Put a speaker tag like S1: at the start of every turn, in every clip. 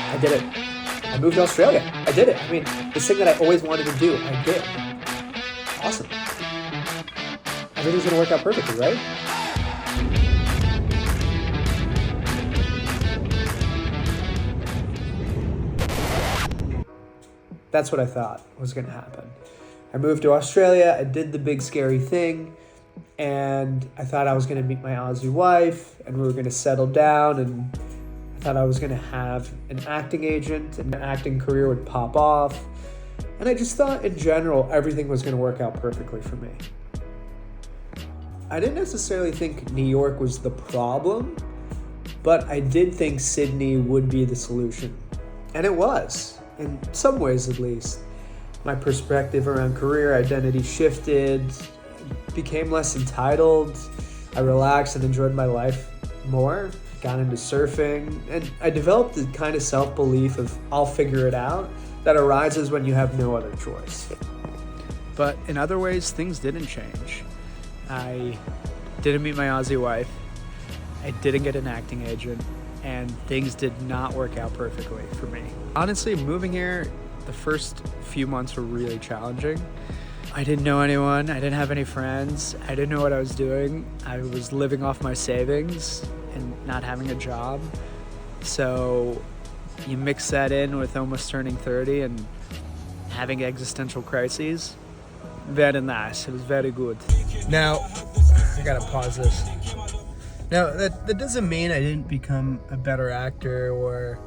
S1: I did it. I moved to Australia. I did it. I mean, this thing that I always wanted to do, I did. Awesome. Everything's gonna work out perfectly, right? That's what I thought was gonna happen. I moved to Australia, I did the big scary thing, and I thought I was gonna meet my Aussie wife, and we were gonna settle down, and I thought I was gonna have an acting agent, and an acting career would pop off. And I just thought in general, everything was gonna work out perfectly for me. I didn't necessarily think New York was the problem, but I did think Sydney would be the solution. And it was, in some ways at least. My perspective around career identity shifted, became less entitled. I relaxed and enjoyed my life more, got into surfing, and I developed the kind of self-belief of I'll figure it out that arises when you have no other choice.
S2: But in other ways, things didn't change. I didn't meet my Aussie wife, I didn't get an acting agent, and things did not work out perfectly for me. Honestly, moving here, the first few months were really challenging. I didn't know anyone, I didn't have any friends, I didn't know what I was doing. I was living off my savings and not having a job. So you mix that in with almost turning 30 and having existential crises. Very nice, it was very good.
S3: Now, I gotta pause this. Now, that doesn't mean I didn't become a better actor or,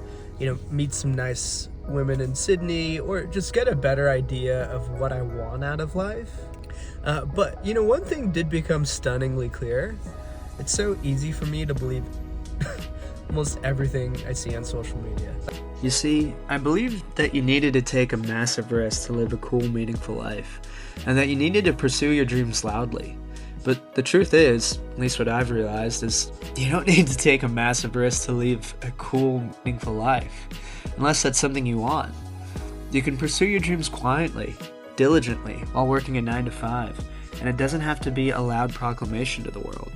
S3: meet some nice women in Sydney or just get a better idea of what I want out of life. But, one thing did become stunningly clear. It's so easy for me to believe almost everything I see on social media.
S2: You see, I believed that you needed to take a massive risk to live a cool, meaningful life, and that you needed to pursue your dreams loudly. But the truth is, at least what I've realized, is you don't need to take a massive risk to live a cool, meaningful life, unless that's something you want. You can pursue your dreams quietly, diligently, while working a 9 to 5, and it doesn't have to be a loud proclamation to the world.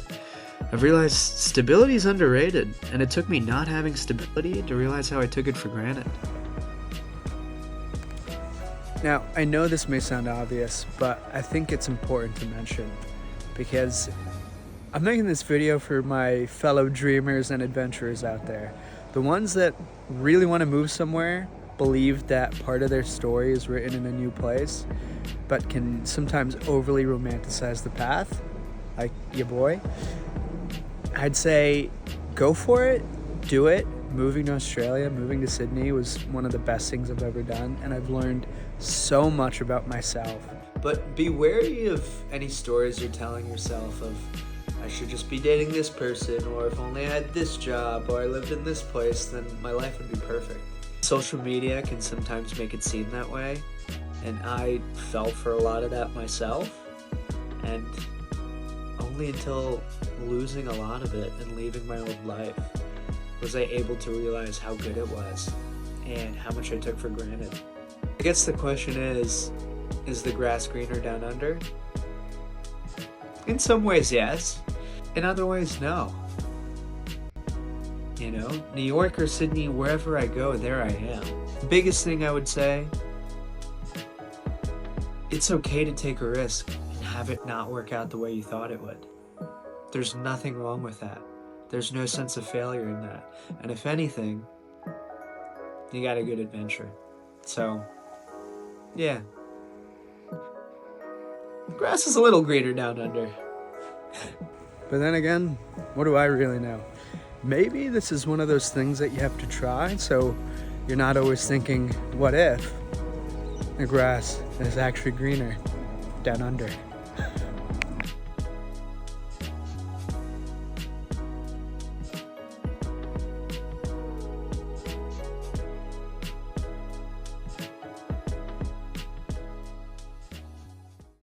S2: I've realized stability is underrated, and it took me not having stability to realize how I took it for granted. Now, I know this may sound obvious, but I think it's important to mention, because I'm making this video for my fellow dreamers and adventurers out there. The ones that really want to move somewhere, believe that part of their story is written in a new place, but can sometimes overly romanticize the path, like your boy. I'd say go for it, do it. Moving to Australia, moving to Sydney was one of the best things I've ever done, and I've learned so much about myself.
S1: But be wary of any stories you're telling yourself of, I should just be dating this person, or if only I had this job, or I lived in this place, then my life would be perfect. Social media can sometimes make it seem that way, and I fell for a lot of that myself, and only until losing a lot of it and leaving my old life was I able to realize how good it was and how much I took for granted. I guess the question is the grass greener down under? In some ways, yes. In other ways, no. New York or Sydney, wherever I go, there I am. The biggest thing I would say, it's okay to take a risk and have it not work out the way you thought it would. There's nothing wrong with that. There's no sense of failure in that. And if anything, you got a good adventure. So, yeah. Grass is a little greener down under.
S2: But then again, what do I really know? Maybe this is one of those things that you have to try, so you're not always thinking, what if the grass is actually greener down under?